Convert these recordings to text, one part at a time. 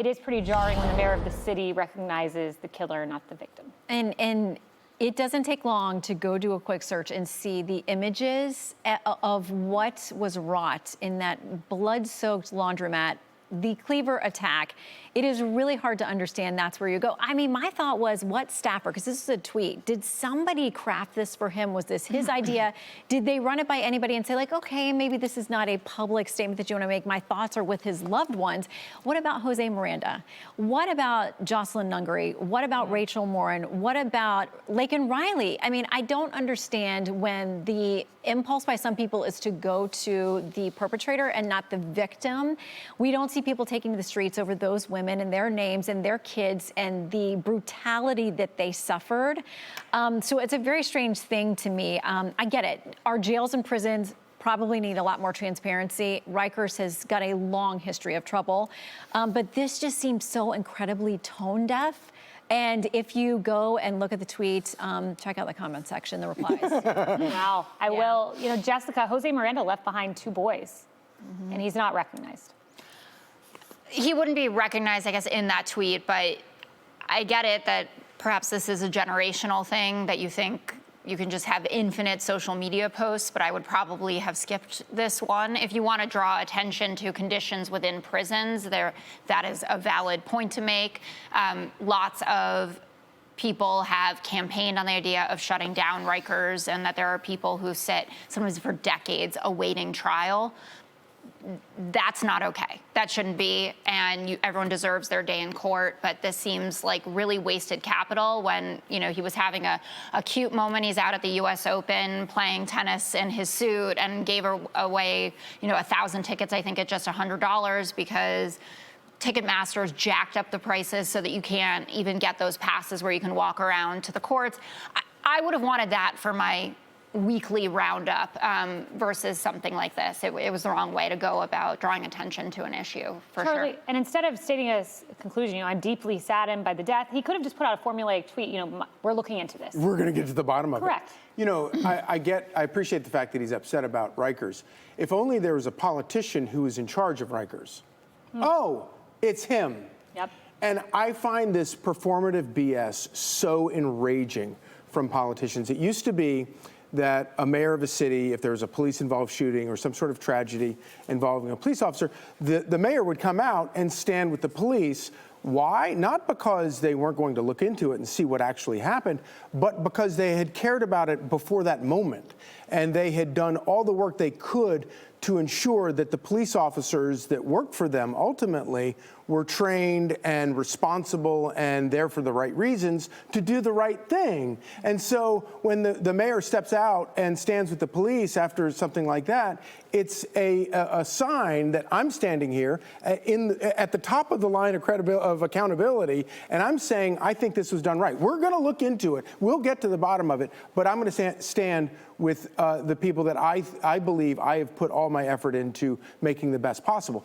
It is pretty jarring when the mayor of the city recognizes the killer, not the victim. And it doesn't take long to go do a quick search and see the images of what was wrought in that blood-soaked laundromat, the Cleaver attack. It is really hard to understand that's where you go. I mean, my thought was, what staffer, because this is a tweet, did somebody craft this for him? Was this his idea? Did they run it by anybody and say, like, okay, maybe this is not a public statement that you want to make. My thoughts are with his loved ones. What about Jose Miranda? What about Jocelyn Nungary? What about Rachel Morin? What about Laken Riley? I mean, I don't understand when the impulse by some people is to go to the perpetrator and not the victim. We don't see people taking to the streets over those women and their names and their kids and the brutality that they suffered. So it's a very strange thing to me. I get it. Our jails and prisons probably need a lot more transparency. Rikers has got a long history of trouble. But this just seems so incredibly tone deaf. And if you go and look at the tweet, check out the comment section, the replies. Wow, I will. You know, Jessica, Jose Miranda left behind 2 boys, and he's not recognized. He wouldn't be recognized, I guess, in that tweet, but I get it that perhaps this is a generational thing, that you think you can just have infinite social media posts, but I would probably have skipped this one. If you want to draw attention to conditions within prisons, that is a valid point to make. Lots of people have campaigned on the idea of shutting down Rikers, and that there are people who sit sometimes for decades awaiting trial. That's not okay. That shouldn't be, and everyone deserves their day in court, but this seems like really wasted capital when, you know, he was having a cute moment. He's out at the US Open playing tennis in his suit and gave away, you know, 1,000 tickets, I think, at just $100 because Ticketmaster's jacked up the prices so that you can't even get those passes where you can walk around to the courts. I would have wanted that for my weekly roundup versus something like this. It was the wrong way to go about drawing attention to an issue, for Charlie, sure. and instead of stating a conclusion, you know, I'm deeply saddened by the death, he could have just put out a formulaic tweet, you know, we're looking into this. We're going to get to the bottom of it. Correct. You know, I appreciate the fact that he's upset about Rikers. If only there was a politician who was in charge of Rikers. Oh, it's him. Yep. And I find this performative BS so enraging from politicians. It used to be that a mayor of a city, if there was a police-involved shooting or some sort of tragedy involving a police officer, the mayor would come out and stand with the police. Why? Not because they weren't going to look into it and see what actually happened, but because they had cared about it before that moment. And they had done all the work they could to ensure that the police officers that worked for them ultimately were trained and responsible and there for the right reasons to do the right thing. And so when the mayor steps out and stands with the police after something like that, it's a sign that I'm standing here at the top of the line of accountability, and I'm saying I think this was done right. We're going to look into it. We'll get to the bottom of it, but I'm going to stand with the people that I believe I have put all my effort into making the best possible.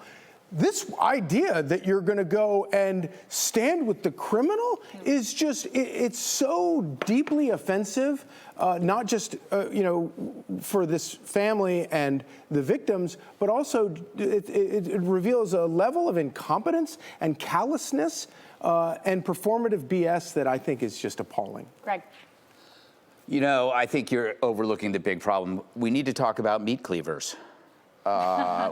This idea that you're going to go and stand with the criminal is just, it's so deeply offensive, not just, you know, for this family and the victims, but also it reveals a level of incompetence and callousness and performative BS that I think is just appalling. Greg. You know, I think you're overlooking the big problem. We need to talk about meat cleavers.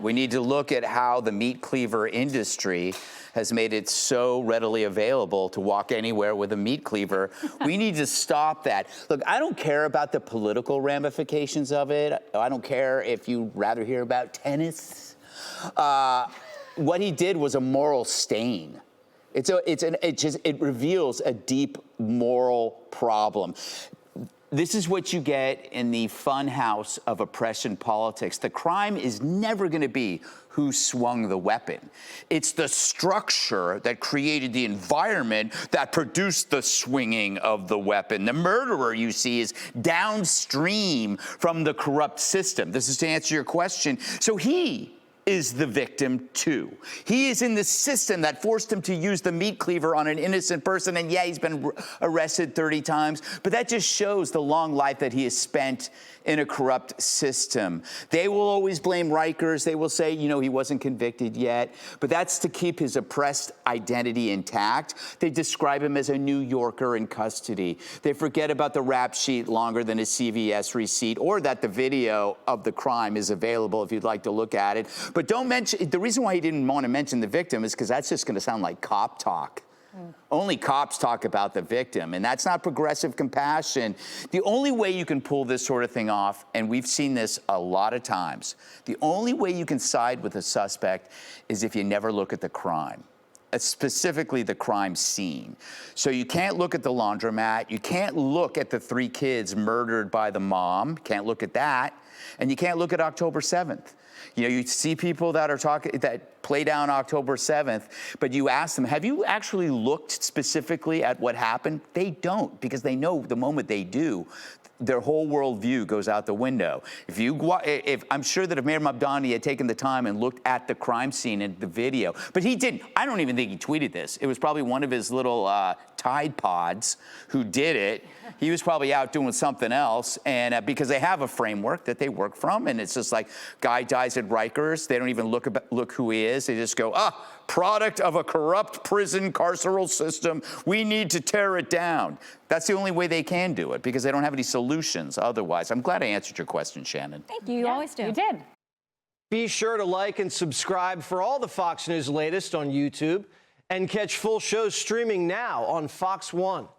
We need to look at how the meat cleaver industry has made it so readily available to walk anywhere with a meat cleaver. We need to stop that. Look, I don't care about the political ramifications of it. I don't care if you'd rather hear about tennis. What he did was a moral stain. It reveals a deep moral problem. This is what you get in the fun house of oppression politics. The crime is never going to be who swung the weapon. It's the structure that created the environment that produced the swinging of the weapon. The murderer, you see, is downstream from the corrupt system. This is to answer your question. So he is the victim too. He is in the system that forced him to use the meat cleaver on an innocent person, and yeah, he's been arrested 30 times, but that just shows the long life that he has spent in a corrupt system. They will always blame Rikers. They will say, you know, he wasn't convicted yet, but that's to keep his oppressed identity intact. They describe him as a New Yorker in custody. They forget about the rap sheet longer than a CVS receipt, or that the video of the crime is available if you'd like to look at it. But don't mention, the reason why he didn't want to mention the victim is because that's just going to sound like cop talk. Only cops talk about the victim, and that's not progressive compassion. The only way you can pull this sort of thing off, and we've seen this a lot of times, the only way you can side with a suspect is if you never look at the crime, specifically the crime scene. So you can't look at the laundromat, you can't look at the 3 kids murdered by the mom, can't look at that, and you can't look at October 7th. You know, you see people that are talking, that play down October 7th, but you ask them, have you actually looked specifically at what happened? They don't, because they know the moment they do, their whole worldview goes out the window. If I'm sure that if Mayor Mamdani had taken the time and looked at the crime scene and the video, but he didn't. I don't even think he tweeted this. It was probably one of his little Tide Pods who did it. He was probably out doing something else, and because they have a framework that they work from, and it's just like, guy dies at Rikers. They don't even look who he is. They just go, product of a corrupt prison carceral system. We need to tear it down. That's the only way they can do it, because they don't have any solutions otherwise. I'm glad I answered your question, Shannon. Thank you. You always do. You did. Be sure to like and subscribe for all the Fox News latest on YouTube, and catch full shows streaming now on Fox One.